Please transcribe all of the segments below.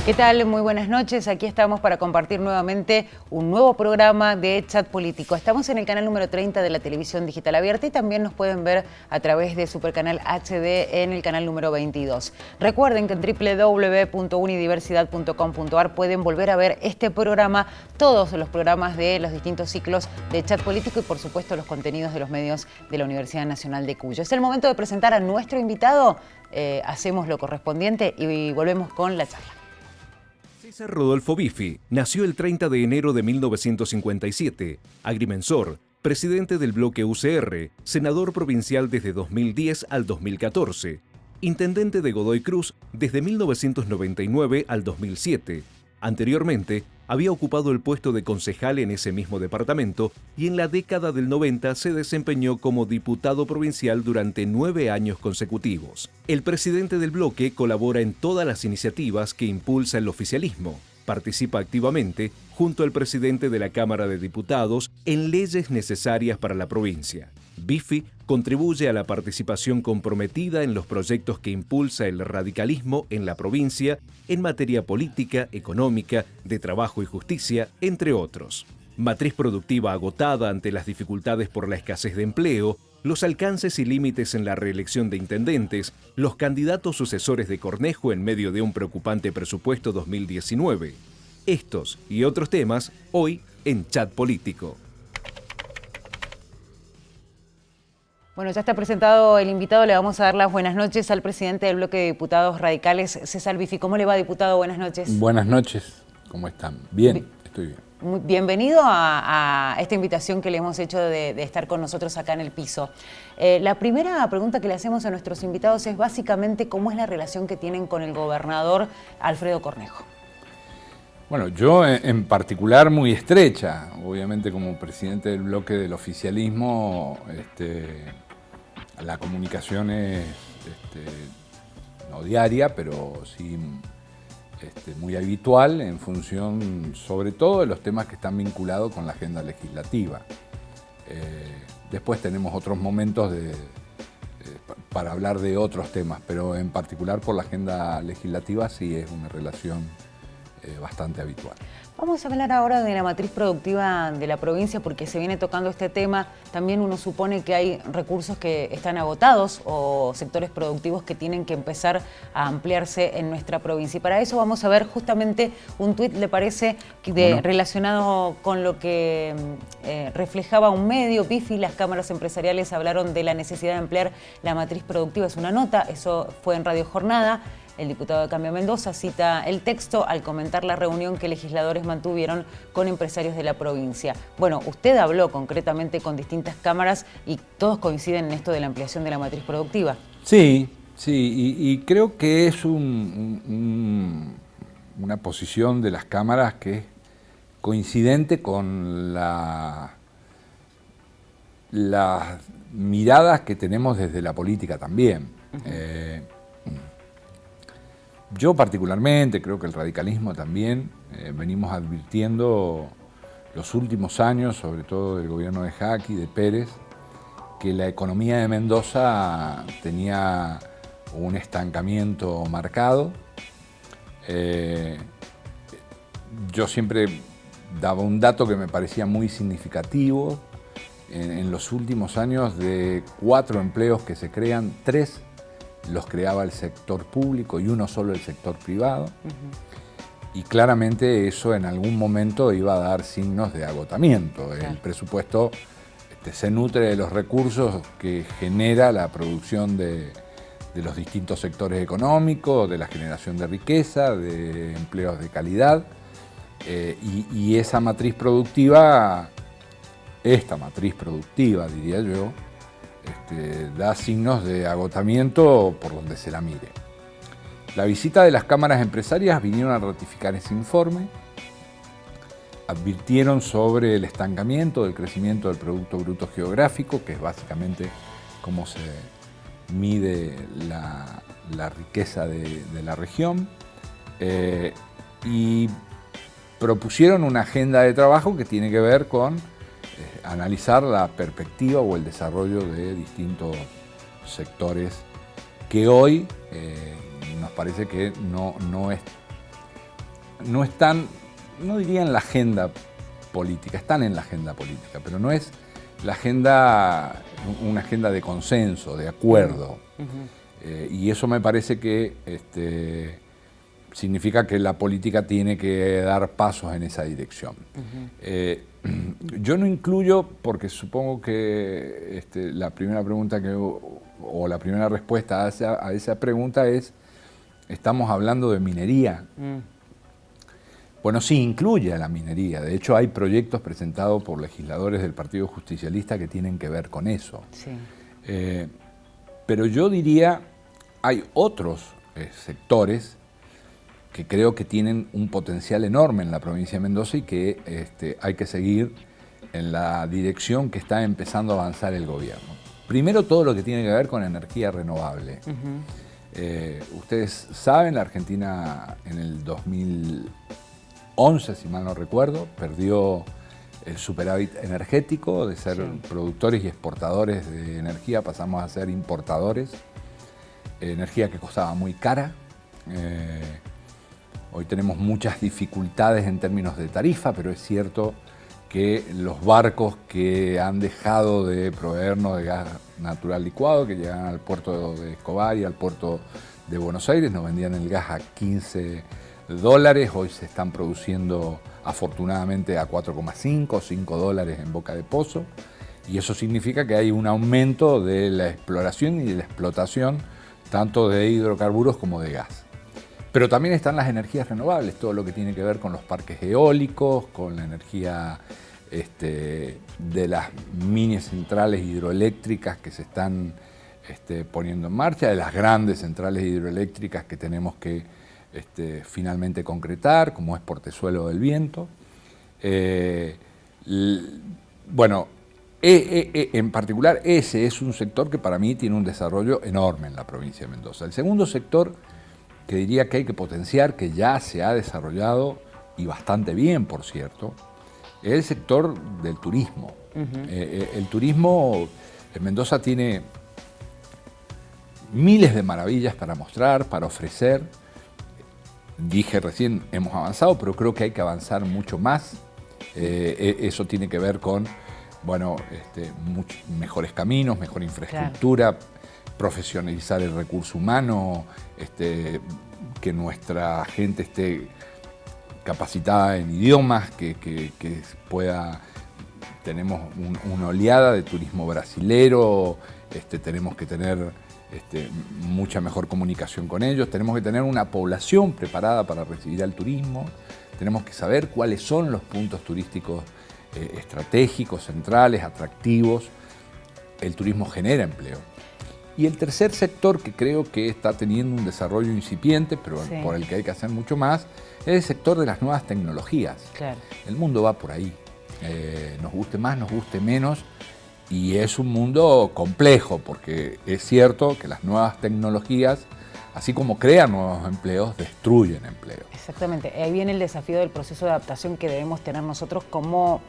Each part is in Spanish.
¿Qué tal? Muy buenas noches. Aquí estamos para compartir nuevamente un nuevo programa de Chat Político. Estamos en el canal número 30 de la televisión digital abierta y también nos pueden ver a través de Supercanal HD en el canal número 22. Recuerden que en www.unidiversidad.com.ar pueden volver a ver este programa, todos los programas de los distintos ciclos de Chat Político y por supuesto los contenidos de los medios de la Universidad Nacional de Cuyo. Es el momento de presentar a nuestro invitado. Hacemos lo correspondiente y volvemos con la charla. César Rodolfo Biffi nació el 30 de enero de 1957, agrimensor, presidente del bloque UCR, senador provincial desde 2010 al 2014, intendente de Godoy Cruz desde 1999 al 2007. Anteriormente, había ocupado el puesto de concejal en ese mismo departamento y en la década del 90 se desempeñó como diputado provincial durante 9 años consecutivos. El presidente del bloque colabora en todas las iniciativas que impulsa el oficialismo. Participa activamente, junto al presidente de la Cámara de Diputados, en leyes necesarias para la provincia. Biffi contribuye a la participación comprometida en los proyectos que impulsa el radicalismo en la provincia en materia política, económica, de trabajo y justicia, entre otros. Matriz productiva agotada ante las dificultades por la escasez de empleo, los alcances y límites en la reelección de intendentes, los candidatos sucesores de Cornejo en medio de un preocupante presupuesto 2019. Estos y otros temas hoy en Chat Político. Bueno, ya está presentado el invitado. Le vamos a dar las buenas noches al presidente del bloque de diputados radicales, César Biffi. ¿Cómo le va, diputado? Buenas noches. Buenas noches. ¿Cómo están? Bien, estoy bien. Muy bienvenido a esta invitación que le hemos hecho de estar con nosotros acá en el piso. La primera pregunta que le hacemos a nuestros invitados es básicamente cómo es la relación que tienen con el gobernador Alfredo Cornejo. Bueno, yo en particular muy estrecha, obviamente como presidente del bloque del oficialismo, la comunicación es no diaria, pero sí muy habitual en función sobre todo de los temas que están vinculados con la agenda legislativa. Después tenemos otros momentos para hablar de otros temas, pero en particular por la agenda legislativa sí es una relación bastante habitual. Vamos a hablar ahora de la matriz productiva de la provincia porque se viene tocando este tema. También uno supone que hay recursos que están agotados o sectores productivos que tienen que empezar a ampliarse en nuestra provincia. Y para eso vamos a ver justamente un tuit, ¿le parece? Relacionado con lo que reflejaba un medio. Biffi, las cámaras empresariales hablaron de la necesidad de ampliar la matriz productiva. Es una nota, eso fue en Radio Jornada. El diputado de Cambio Mendoza cita el texto al comentar la reunión que legisladores mantuvieron con empresarios de la provincia. Bueno, usted habló concretamente con distintas cámaras y todos coinciden en esto de la ampliación de la matriz productiva. Sí, y creo que es una posición de las cámaras que es coincidente con las miradas que tenemos desde la política también. Yo particularmente, creo que el radicalismo también, venimos advirtiendo los últimos años, sobre todo del gobierno de Jacky, de Pérez, que la economía de Mendoza tenía un estancamiento marcado. Yo siempre daba un dato que me parecía muy significativo. En los últimos años, de 4 empleos que se crean, 3 los creaba el sector público y 1 solo el sector privado. Y claramente eso en algún momento iba a dar signos de agotamiento. El presupuesto se nutre de los recursos que genera la producción de los distintos sectores económicos, de la generación de riqueza, de empleos de calidad. Y esa matriz productiva, esta matriz productiva, diría yo, da signos de agotamiento por donde se la mire. La visita de las cámaras empresarias vinieron a ratificar ese informe, advirtieron sobre el estancamiento del crecimiento del Producto Bruto Geográfico, que es básicamente cómo se mide la riqueza de la región, y propusieron una agenda de trabajo que tiene que ver con analizar la perspectiva o el desarrollo de distintos sectores que hoy nos parece que no no están, no diría en la agenda política, están en la agenda política, pero no es la agenda, una agenda de consenso, de acuerdo. Y eso me parece que significa que la política tiene que dar pasos en esa dirección. Yo no incluyo, porque supongo que la primera pregunta o la primera respuesta a esa pregunta es, ¿estamos hablando de minería? Bueno, sí, incluye a la minería. De hecho, hay proyectos presentados por legisladores del Partido Justicialista que tienen que ver con eso. Sí. Pero yo diría, hay otros sectores que creo que tienen un potencial enorme en la provincia de Mendoza y que hay que seguir en la dirección que está empezando a avanzar el gobierno. Primero, todo lo que tiene que ver con energía renovable. Ustedes saben, la Argentina en el 2011, si mal no recuerdo, perdió el superávit energético. De ser productores y exportadores de energía pasamos a ser importadores. Energía que costaba muy cara. Hoy tenemos muchas dificultades en términos de tarifa, pero es cierto que los barcos que han dejado de proveernos de gas natural licuado, que llegan al puerto de Escobar y al puerto de Buenos Aires, nos vendían el gas a $15, hoy se están produciendo afortunadamente a 4,5 o $5 en Boca de Pozo, y eso significa que hay un aumento de la exploración y de la explotación tanto de hidrocarburos como de gas. Pero también están las energías renovables, todo lo que tiene que ver con los parques eólicos, con la energía de las mini centrales hidroeléctricas que se están poniendo en marcha, de las grandes centrales hidroeléctricas que tenemos que finalmente concretar, como es Portezuelo del Viento. Bueno, en particular ese es un sector que para mí tiene un desarrollo enorme en la provincia de Mendoza. El segundo sector que diría que hay que potenciar, que ya se ha desarrollado, y bastante bien, por cierto, es el sector del turismo. El turismo en Mendoza tiene miles de maravillas para mostrar, para ofrecer. Dije recién, hemos avanzado, pero creo que hay que avanzar mucho más. Eso tiene que ver con, bueno, mejores caminos, mejor infraestructura, claro, profesionalizar el recurso humano, que nuestra gente esté capacitada en idiomas, que pueda... Tenemos una oleada de turismo brasilero, tenemos que tener mucha mejor comunicación con ellos, tenemos que tener una población preparada para recibir al turismo, tenemos que saber cuáles son los puntos turísticos estratégicos, centrales, atractivos. El turismo genera empleo. Y el tercer sector que creo que está teniendo un desarrollo incipiente, pero sí, por el que hay que hacer mucho más, es el sector de las nuevas tecnologías. Claro. El mundo va por ahí. Nos guste más, nos guste menos, y es un mundo complejo, porque es cierto que las nuevas tecnologías, así como crean nuevos empleos, destruyen empleos. Exactamente. Ahí viene el desafío del proceso de adaptación que debemos tener nosotros como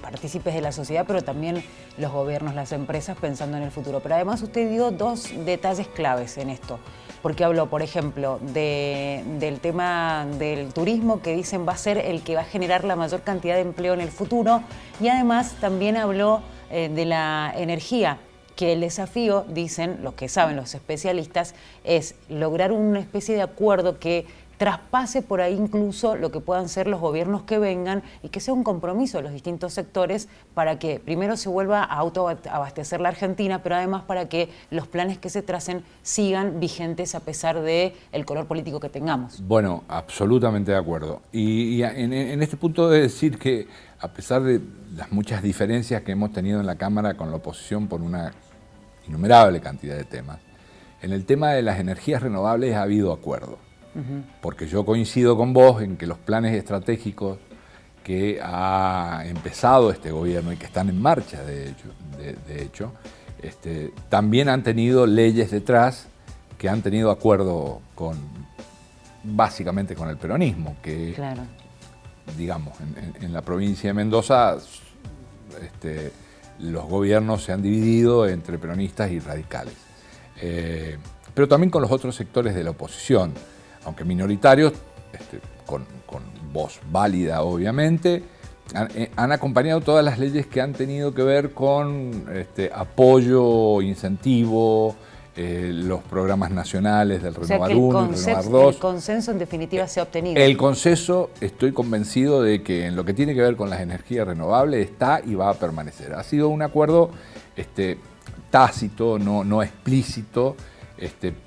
partícipes de la sociedad, pero también los gobiernos, las empresas, pensando en el futuro. Pero además usted dio dos detalles claves en esto, porque habló, por ejemplo, del tema del turismo, que dicen va a ser el que va a generar la mayor cantidad de empleo en el futuro, y además también habló de la energía, que el desafío, dicen los que saben, los especialistas, es lograr una especie de acuerdo que traspase por ahí incluso lo que puedan ser los gobiernos que vengan, y que sea un compromiso de los distintos sectores para que primero se vuelva a autoabastecer la Argentina, pero además para que los planes que se tracen sigan vigentes a pesar del color político que tengamos. Bueno, absolutamente de acuerdo. Y en este punto de decir que a pesar de las muchas diferencias que hemos tenido en la Cámara con la oposición por una innumerable cantidad de temas, en el tema de las energías renovables ha habido acuerdo. Porque yo coincido con vos en que los planes estratégicos que ha empezado este gobierno y que están en marcha, de hecho, también han tenido leyes detrás que han tenido acuerdo básicamente con el peronismo, que, claro, digamos, en la provincia de Mendoza los gobiernos se han dividido entre peronistas y radicales, pero también con los otros sectores de la oposición, aunque minoritarios, con voz válida obviamente, han acompañado todas las leyes que han tenido que ver con apoyo, incentivo, los programas nacionales del Renovar 1 y Renovar 2. El consenso en definitiva se ha obtenido. El consenso, estoy convencido de que en lo que tiene que ver con las energías renovables está y va a permanecer. Ha sido un acuerdo tácito, no explícito,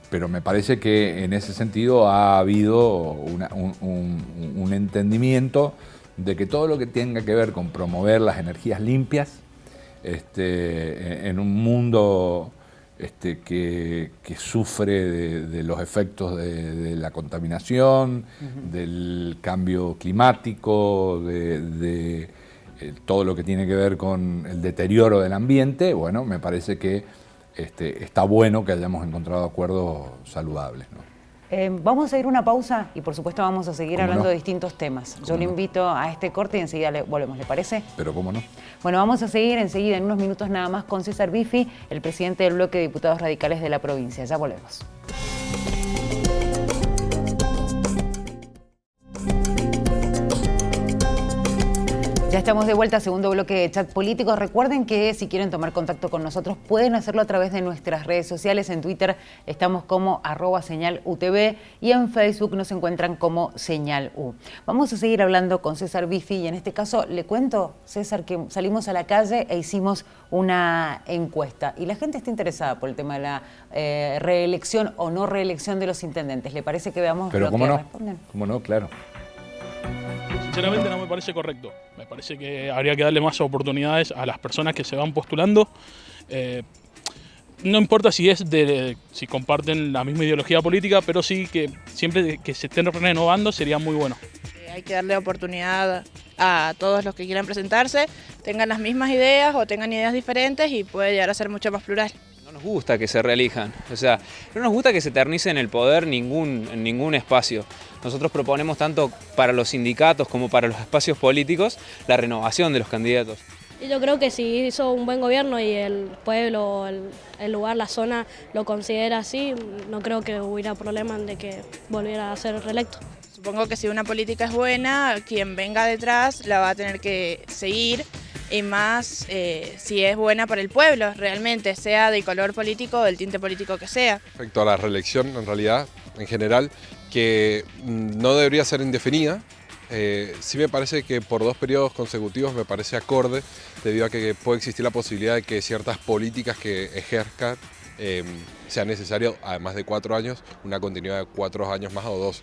pero me parece que en ese sentido ha habido un entendimiento de que todo lo que tenga que ver con promover las energías limpias en un mundo que sufre de los efectos de la contaminación, del cambio climático, de todo lo que tiene que ver con el deterioro del ambiente, bueno, me parece que está bueno que hayamos encontrado acuerdos saludables, ¿no? Vamos a ir a una pausa y por supuesto vamos a seguir hablando de distintos temas. Yo le invito a este corte y enseguida volvemos, ¿le parece? Pero cómo no. Bueno, vamos a seguir enseguida en unos minutos nada más con César Biffi, el presidente del bloque de diputados radicales de la provincia. Ya volvemos. Ya estamos de vuelta, segundo bloque de Chat Político. Recuerden que si quieren tomar contacto con nosotros pueden hacerlo a través de nuestras redes sociales. En Twitter estamos como @señalutv y en Facebook nos encuentran como Señal U. Vamos a seguir hablando con César Biffi y en este caso le cuento, César, que salimos a la calle e hicimos una encuesta y la gente está interesada por el tema de la reelección o no reelección de los intendentes. ¿Le parece que veamos lo que responden? ¿Cómo no? Claro. Sinceramente no me parece correcto. Me parece que habría que darle más oportunidades a las personas que se van postulando. No importa si si comparten la misma ideología política, pero sí que siempre que se estén renovando sería muy bueno. Hay que darle oportunidad a todos los que quieran presentarse, tengan las mismas ideas o tengan ideas diferentes y puede llegar a ser mucho más plural. No nos gusta que se reelijan, o sea, no nos gusta que se eternice en el poder en ningún espacio. Nosotros proponemos tanto para los sindicatos como para los espacios políticos la renovación de los candidatos. Y yo creo que si hizo un buen gobierno y el pueblo, el lugar, la zona lo considera así, no creo que hubiera problema de que volviera a ser reelecto. Supongo que si una política es buena, quien venga detrás la va a tener que seguir y más si es buena para el pueblo, realmente, sea de color político o del tinte político que sea. Respecto a la reelección, en realidad, en general, que no debería ser indefinida, sí me parece que por 2 periodos consecutivos me parece acorde, debido a que puede existir la posibilidad de que ciertas políticas que ejerzcan sea necesario, además de 4 años, una continuidad de 4 años más o 2.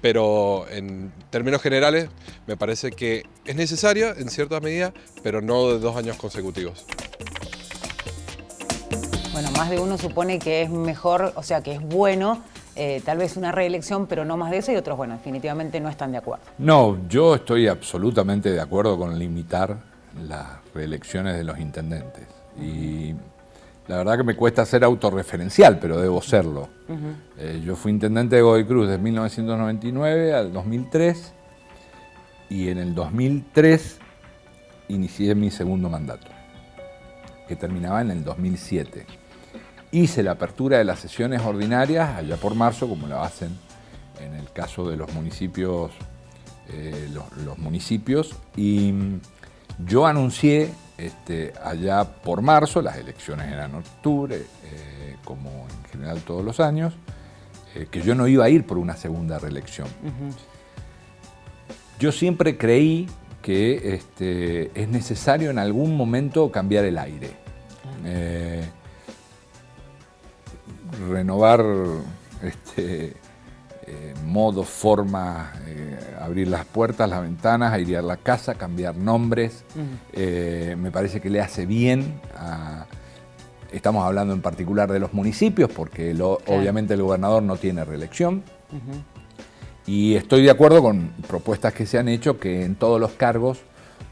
Pero en términos generales me parece que es necesaria en cierta medida, pero no de 2 años consecutivos. Bueno, más de uno supone que es mejor, o sea, que es bueno, tal vez una reelección, pero no más de eso, y otros, bueno, definitivamente no están de acuerdo. No, yo estoy absolutamente de acuerdo con limitar las reelecciones de los intendentes. Y la verdad que me cuesta ser autorreferencial, pero debo serlo. Yo fui intendente de Godoy Cruz de 1999 al 2003 y en el 2003 inicié mi segundo mandato, que terminaba en el 2007. Hice la apertura de las sesiones ordinarias allá por marzo, como lo hacen en el caso de los municipios, y yo anuncié allá por marzo, las elecciones eran en octubre, como en general todos los años, que yo no iba a ir por una segunda reelección. Yo siempre creí que es necesario en algún momento cambiar el aire. Renovar modos, formas, abrir las puertas, las ventanas, airear la casa, cambiar nombres. Me parece que le hace bien estamos hablando en particular de los municipios, porque obviamente el gobernador no tiene reelección. Y estoy de acuerdo con propuestas que se han hecho, que en todos los cargos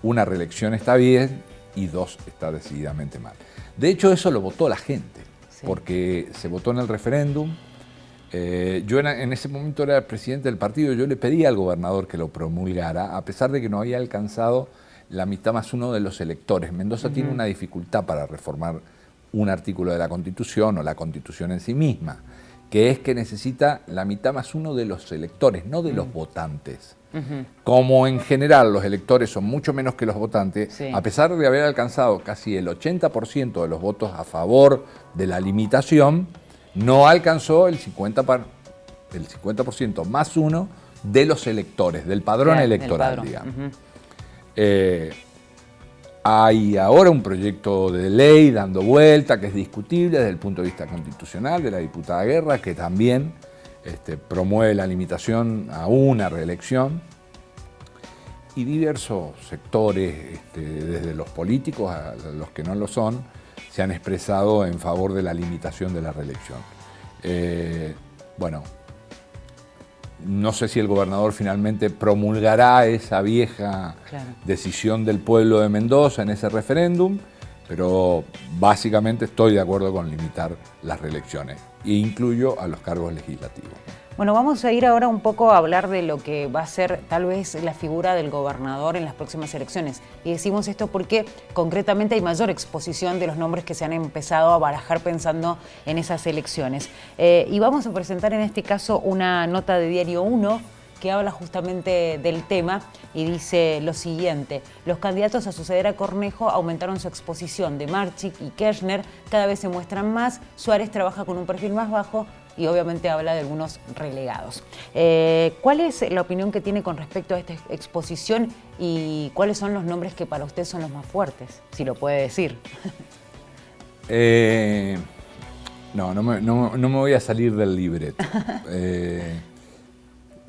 una reelección está bien y 2 está decididamente mal. De hecho, eso lo votó la gente, porque se votó en el referéndum. Yo en ese momento era el presidente del partido, yo le pedí al gobernador que lo promulgara, a pesar de que no había alcanzado la mitad más 1 de los electores. Mendoza tiene una dificultad para reformar un artículo de la Constitución o la Constitución en sí misma. que es que necesita la mitad más uno de los electores, no de los votantes. Como en general los electores son mucho menos que los votantes, Sí. a pesar de haber alcanzado casi el 80% de los votos a favor de la limitación, no alcanzó el 50% más uno de los electores, del padrón Claro, electoral, del digamos. padrón. Hay ahora un proyecto de ley dando vuelta que es discutible desde el punto de vista constitucional de la diputada Guerra, que también promueve la limitación a una reelección. Y diversos sectores, desde los políticos a los que no lo son, se han expresado en favor de la limitación de la reelección. Bueno, no sé si el gobernador finalmente promulgará esa vieja decisión del pueblo de Mendoza en ese referéndum, pero básicamente estoy de acuerdo con limitar las reelecciones, e incluyo a los cargos legislativos. Bueno, vamos a ir ahora un poco a hablar de lo que va a ser tal vez la figura del gobernador en las próximas elecciones. Y decimos esto porque concretamente hay mayor exposición de los nombres que se han empezado a barajar pensando en esas elecciones. Y vamos a presentar en este caso una nota de Diario 1 que habla justamente del tema y dice lo siguiente: los candidatos a suceder a Cornejo aumentaron su exposición. De Marchik y Kirchner cada vez se muestran más, Suárez trabaja con un perfil más bajo y obviamente habla de algunos relegados. ¿Cuál es la opinión que tiene con respecto a esta exposición y cuáles son los nombres que para usted son los más fuertes, si lo puede decir? No me voy a salir del libreto.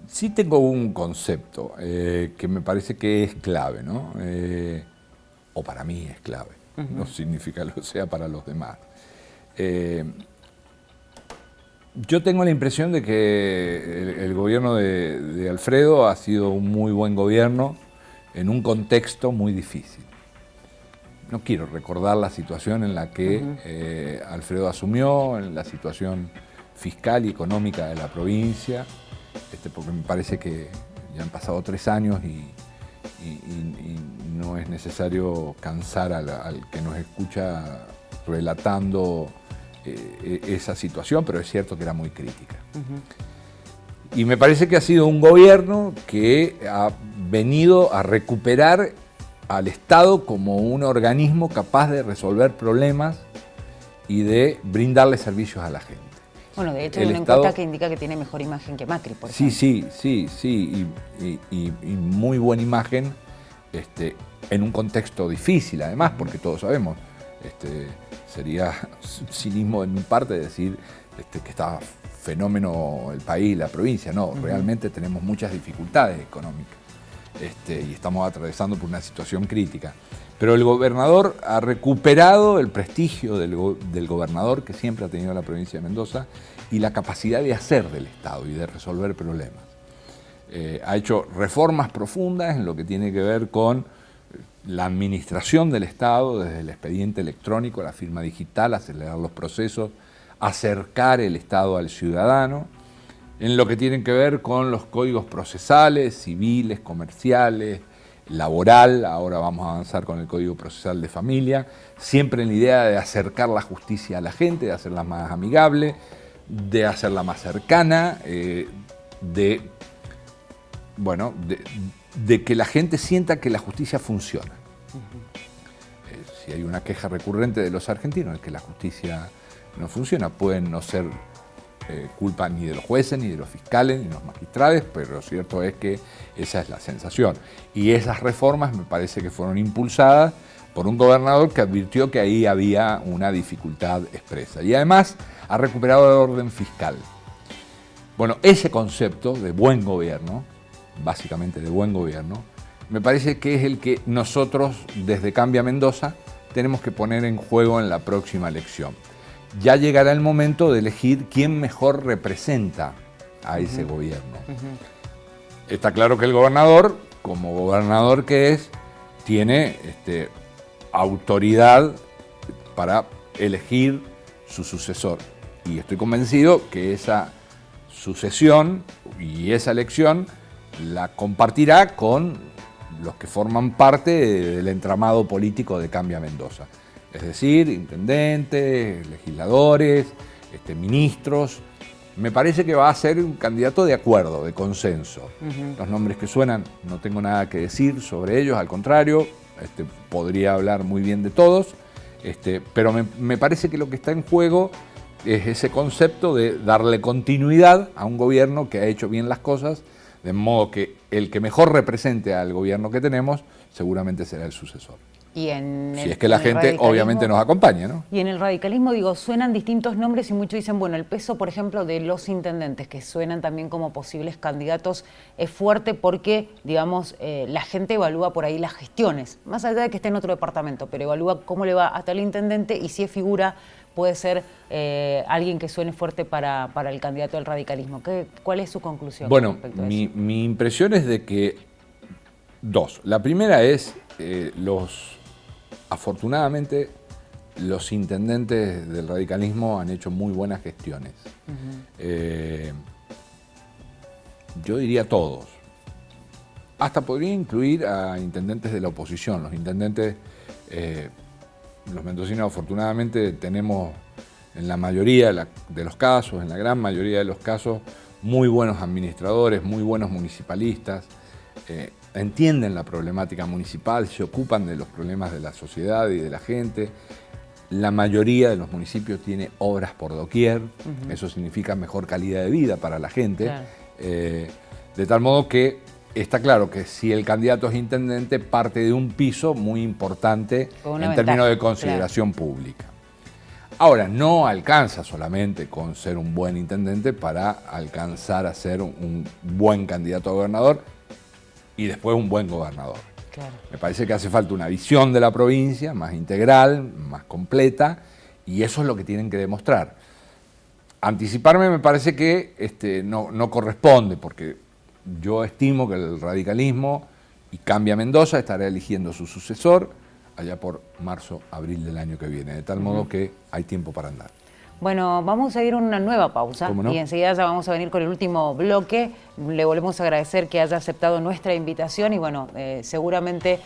Sí tengo un concepto que me parece que es clave, ¿no? O para mí es clave, no significa que lo sea para los demás. Yo tengo la impresión de que el gobierno de Alfredo ha sido un muy buen gobierno en un contexto muy difícil. No quiero recordar la situación en la que Alfredo asumió, en la situación fiscal y económica de la provincia, porque me parece que ya han pasado 3 años y no es necesario cansar al que nos escucha relatando esa situación, pero es cierto que era muy crítica. Y me parece que ha sido un gobierno que ha venido a recuperar al Estado como un organismo capaz de resolver problemas y de brindarle servicios a la gente. Bueno, de hecho hay una encuesta que indica que tiene mejor imagen que Macri, por ejemplo. Sí, y muy buena imagen en un contexto difícil, además, porque todos sabemos, sería cinismo en mi parte decir que está fenómeno el país, la provincia. No, realmente tenemos muchas dificultades económicas y estamos atravesando por una situación crítica. Pero el gobernador ha recuperado el prestigio del gobernador que siempre ha tenido la provincia de Mendoza y la capacidad de hacer del Estado y de resolver problemas. Ha hecho reformas profundas en lo que tiene que ver con la administración del Estado, desde el expediente electrónico, la firma digital, acelerar los procesos, acercar el Estado al ciudadano, en lo que tiene que ver con los códigos procesales, civiles, comerciales, laboral. Ahora vamos a avanzar con el Código Procesal de Familia, siempre en la idea de acercar la justicia a la gente, de hacerla más amigable, de hacerla más cercana, de que la gente sienta que la justicia funciona. Si hay una queja recurrente de los argentinos es que la justicia no funciona, pueden no ser culpa ni de los jueces, ni de los fiscales, ni de los magistrados, pero lo cierto es que esa es la sensación. Y esas reformas me parece que fueron impulsadas por un gobernador que advirtió que ahí había una dificultad expresa. Y además ha recuperado el orden fiscal. Bueno, ese concepto de buen gobierno, básicamente de buen gobierno, me parece que es el que nosotros desde Cambia Mendoza tenemos que poner en juego en la próxima elección. Ya llegará el momento de elegir quién mejor representa a ese gobierno. Está claro que el gobernador, como gobernador que es, tiene autoridad para elegir su sucesor. Y estoy convencido que esa sucesión y esa elección la compartirá con los que forman parte del entramado político de Cambia Mendoza. Es decir, intendentes, legisladores, ministros, Me parece que va a ser un candidato de acuerdo, de consenso. Los nombres que suenan, no tengo nada que decir sobre ellos, al contrario, podría hablar muy bien de todos, pero me parece que lo que está en juego es ese concepto de darle continuidad a un gobierno que ha hecho bien las cosas, de modo que el que mejor represente al gobierno que tenemos seguramente será el sucesor. Si es que la gente obviamente nos acompaña, ¿no? Y en el radicalismo, digo, suenan distintos nombres y muchos dicen, bueno, el peso, por ejemplo, de los intendentes, que suenan también como posibles candidatos, es fuerte porque, digamos, la gente evalúa por ahí las gestiones, más allá de que esté en otro departamento, pero evalúa cómo le va hasta el intendente y si es figura puede ser alguien que suene fuerte para el candidato del radicalismo. ¿Cuál es su conclusión? Bueno, mi impresión es de que dos. La primera es afortunadamente, los intendentes del radicalismo han hecho muy buenas gestiones. Yo diría todos. Hasta podría incluir a intendentes de la oposición. Los intendentes, los mendocinos afortunadamente tenemos en la mayoría de los casos, en la gran mayoría de los casos, muy buenos administradores, muy buenos municipalistas. Entienden la problemática municipal, se ocupan de los problemas de la sociedad y de la gente. La mayoría de los municipios tiene obras por doquier, eso significa mejor calidad de vida para la gente. Claro. De tal modo que está claro que si el candidato es intendente, parte de un piso muy importante en términos de consideración pública. Ahora, no alcanza solamente con ser un buen intendente para alcanzar a ser un buen candidato a gobernador y después un buen gobernador. Claro. Me parece que hace falta una visión de la provincia más integral, más completa, y eso es lo que tienen que demostrar. Anticiparme me parece que no corresponde, porque yo estimo que el radicalismo, y Cambia Mendoza, estará eligiendo su sucesor allá por marzo, abril del año que viene, de tal modo que hay tiempo para andar. Bueno, vamos a ir a una nueva pausa y enseguida ya vamos a venir con el último bloque. Le volvemos a agradecer que haya aceptado nuestra invitación y bueno, seguramente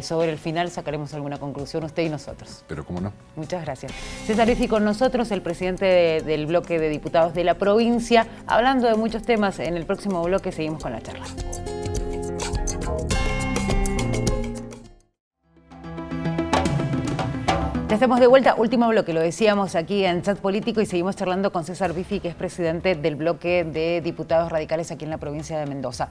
sobre el final sacaremos alguna conclusión usted y nosotros. Pero cómo no. Muchas gracias. César Biffi con nosotros, el presidente del bloque de diputados de la provincia, hablando de muchos temas. En el próximo bloque seguimos con la charla. Ya estamos de vuelta, último bloque, lo decíamos aquí en Chat Político y seguimos charlando con César Biffi, que es presidente del bloque de diputados radicales aquí en la provincia de Mendoza.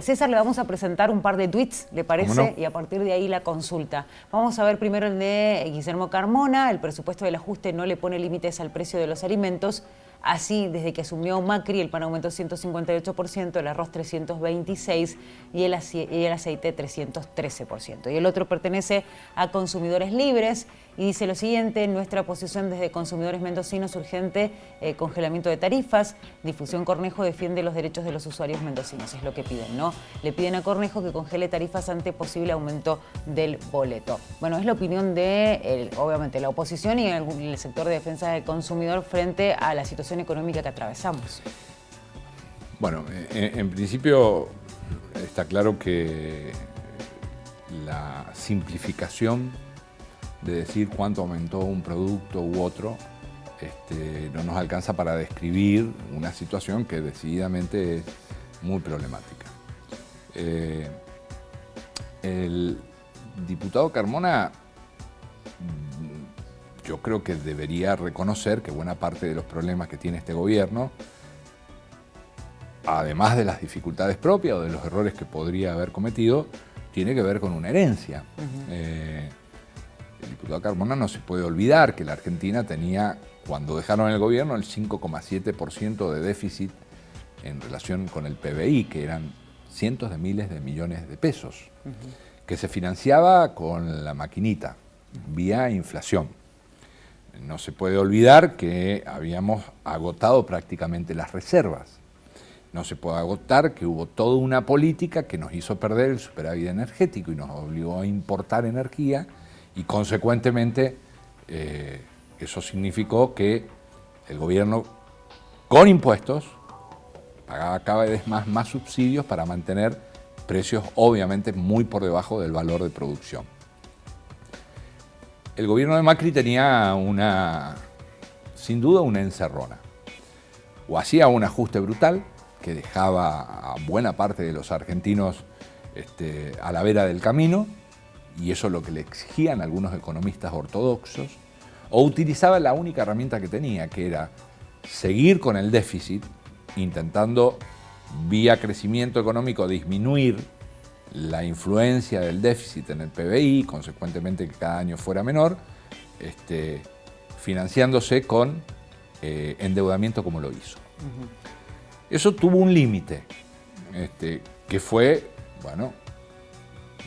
César, le vamos a presentar un par de tweets, ¿le parece? No. Y a partir de ahí la consulta. Vamos a ver primero el de Guillermo Carmona. El presupuesto del ajuste no le pone límites al precio de los alimentos. Así, desde que asumió Macri, el pan aumentó 158%, el arroz 326% y el aceite 313%. Y el otro pertenece a Consumidores Libres y dice lo siguiente: nuestra posición desde Consumidores Mendocinos, urgente congelamiento de tarifas. Difusión Cornejo defiende los derechos de los usuarios mendocinos, es lo que piden, ¿no? Le piden a Cornejo que congele tarifas ante posible aumento del boleto. Bueno, es la opinión de, obviamente, la oposición y el sector de defensa del consumidor frente a la situación económica que atravesamos. Bueno, en principio está claro que la simplificación de decir cuánto aumentó un producto u otro no nos alcanza para describir una situación que decididamente es muy problemática. El diputado Carmona, yo creo que debería reconocer que buena parte de los problemas que tiene este gobierno, además de las dificultades propias o de los errores que podría haber cometido, tiene que ver con una herencia. El diputado Carmona no se puede olvidar que la Argentina tenía, cuando dejaron el gobierno, el 5,7% de déficit en relación con el PBI, que eran cientos de miles de millones de pesos, que se financiaba con la maquinita, vía inflación. No se puede olvidar que habíamos agotado prácticamente las reservas. No se puede agotar que hubo toda una política que nos hizo perder el superávit energético y nos obligó a importar energía y consecuentemente eso significó que el gobierno con impuestos pagaba cada vez más subsidios para mantener precios obviamente muy por debajo del valor de producción. El gobierno de Macri tenía sin duda una encerrona. o hacía un ajuste brutal que dejaba a buena parte de los argentinos a la vera del camino, y eso es lo que le exigían algunos economistas ortodoxos, o utilizaba la única herramienta que tenía, que era seguir con el déficit, intentando vía crecimiento económico disminuir la influencia del déficit en el PBI, consecuentemente que cada año fuera menor, financiándose con endeudamiento como lo hizo. Eso tuvo un límite, que fue, bueno,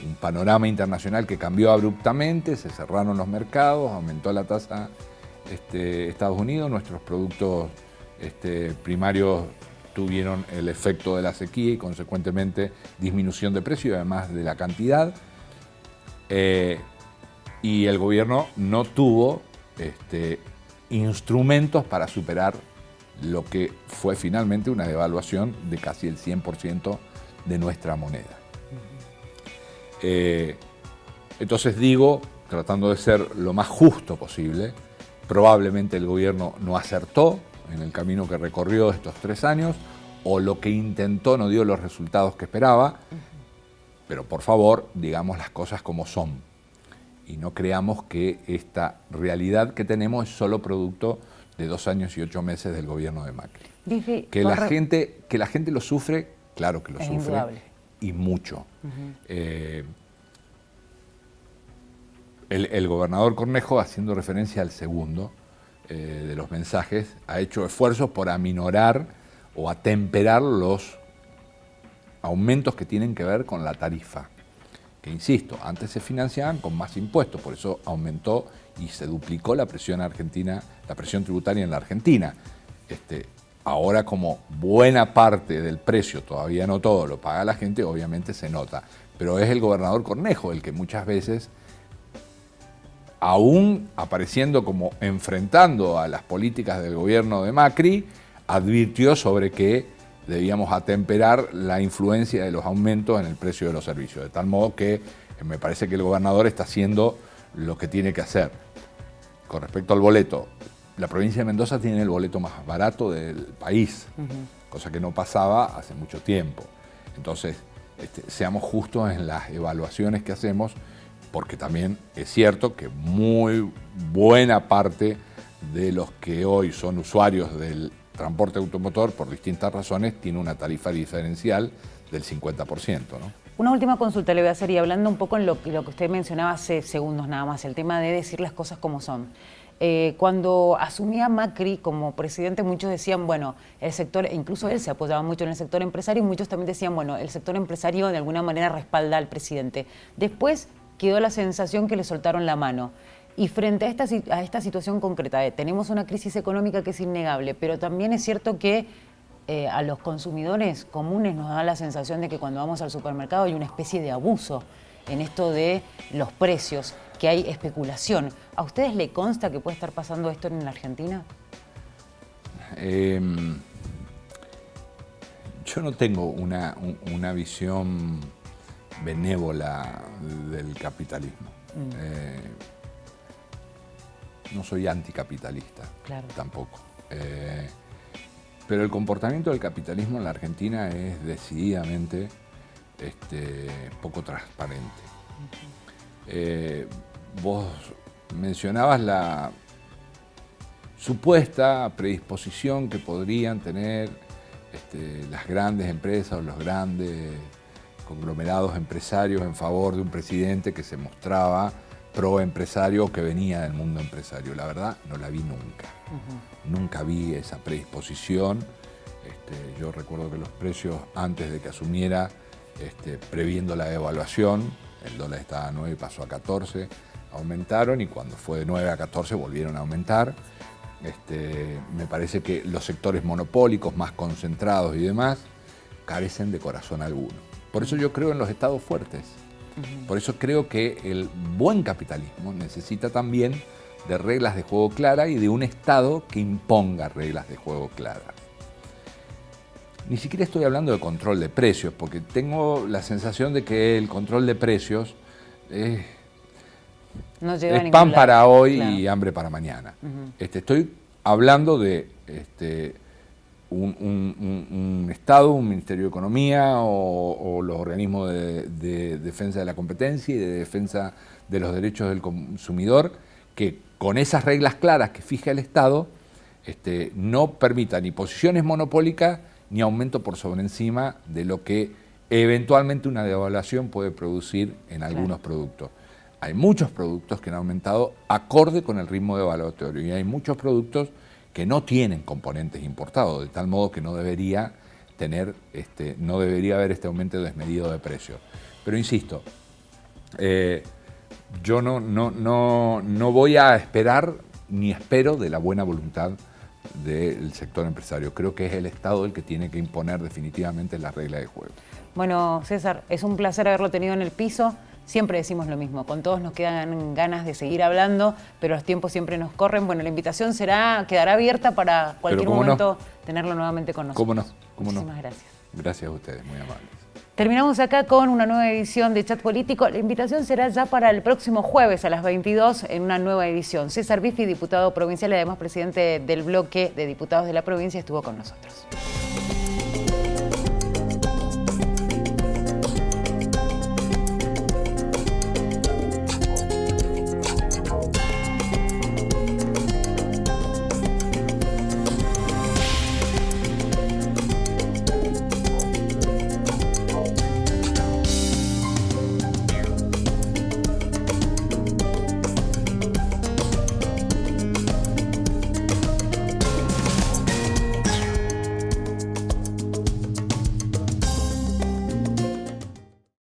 un panorama internacional que cambió abruptamente, se cerraron los mercados, aumentó la tasa Estados Unidos, nuestros productos primarios tuvieron el efecto de la sequía y consecuentemente disminución de precio y además de la cantidad. Y el gobierno no tuvo instrumentos para superar lo que fue finalmente una devaluación de casi el 100% de nuestra moneda. Entonces digo, tratando de ser lo más justo posible, probablemente el gobierno no acertó en el camino que recorrió estos 3 años, o lo que intentó no dio los resultados que esperaba, pero por favor, digamos las cosas como son, y no creamos que esta realidad que tenemos es solo producto de 2 años y 8 meses del gobierno de Macri. Dice, Que la gente lo sufre, claro que lo sufre, indudable. Y mucho. El gobernador Cornejo, haciendo referencia al segundo de los mensajes, ha hecho esfuerzos por aminorar o atemperar los aumentos que tienen que ver con la tarifa. Que insisto, antes se financiaban con más impuestos, por eso aumentó y se duplicó la presión argentina, la presión tributaria en la Argentina. Ahora, como buena parte del precio, todavía no todo, lo paga la gente, obviamente se nota. Pero es el gobernador Cornejo el que muchas veces, aún apareciendo como enfrentando a las políticas del gobierno de Macri, advirtió sobre que debíamos atemperar la influencia de los aumentos en el precio de los servicios. De tal modo que me parece que el gobernador está haciendo lo que tiene que hacer. Con respecto al boleto, la provincia de Mendoza tiene el boleto más barato del país, cosa que no pasaba hace mucho tiempo. Entonces, seamos justos en las evaluaciones que hacemos, porque también es cierto que muy buena parte de los que hoy son usuarios del transporte automotor, por distintas razones, tiene una tarifa diferencial del 50%, ¿no? Una última consulta le voy a hacer, y hablando un poco en lo que usted mencionaba hace segundos nada más, el tema de decir las cosas como son. Cuando asumía Macri como presidente, muchos decían, bueno, el sector, incluso él se apoyaba mucho en el sector empresario, y muchos también decían, bueno, el sector empresario de alguna manera respalda al presidente. Después quedó la sensación que le soltaron la mano. Y frente a esta situación concreta, tenemos una crisis económica que es innegable, pero también es cierto que a los consumidores comunes nos da la sensación de que cuando vamos al supermercado hay una especie de abuso en esto de los precios, que hay especulación. ¿A ustedes le consta que puede estar pasando esto en la Argentina? Yo no tengo una visión benévola del capitalismo. No soy anticapitalista, claro, tampoco. Pero el comportamiento del capitalismo en la Argentina es decididamente poco transparente. Vos mencionabas la supuesta predisposición que podrían tener las grandes empresas o los grandes conglomerados empresarios en favor de un presidente que se mostraba pro-empresario, que venía del mundo empresario. La verdad, no la vi nunca. Nunca vi esa predisposición. Yo recuerdo que los precios, antes de que asumiera, previendo la devaluación, el dólar estaba a 9 y pasó a 14, aumentaron, y cuando fue de 9 a 14 volvieron a aumentar. Me parece que los sectores monopólicos más concentrados y demás carecen de corazón alguno. Por eso yo creo en los estados fuertes. Por eso creo que el buen capitalismo necesita también de reglas de juego claras y de un Estado que imponga reglas de juego claras. Ni siquiera estoy hablando de control de precios, porque tengo la sensación de que el control de precios es pan para hoy, claro, y hambre para mañana. Estoy hablando de un Estado, un Ministerio de Economía o los organismos de defensa de la competencia y de defensa de los derechos del consumidor, que con esas reglas claras que fija el Estado, no permita ni posiciones monopólicas ni aumento por sobre encima de lo que eventualmente una devaluación puede producir en algunos productos. Hay muchos productos que han aumentado acorde con el ritmo devaluatorio y hay muchos productos que no tienen componentes importados, de tal modo que no debería haber este aumento desmedido de precios. Pero insisto, yo no voy a esperar ni espero de la buena voluntad del sector empresario. Creo que es el Estado el que tiene que imponer definitivamente las reglas de juego. Bueno, César, es un placer haberlo tenido en el piso. Siempre decimos lo mismo, con todos nos quedan ganas de seguir hablando, pero los tiempos siempre nos corren. Bueno, la invitación quedará abierta para cualquier momento tenerlo nuevamente con nosotros. ¿Cómo no? Muchísimas gracias. Gracias a ustedes, muy amables. Terminamos acá con una nueva edición de Chat Político. La invitación será ya para el próximo jueves a las 22 en una nueva edición. César Biffi, diputado provincial y además presidente del bloque de diputados de la provincia, estuvo con nosotros.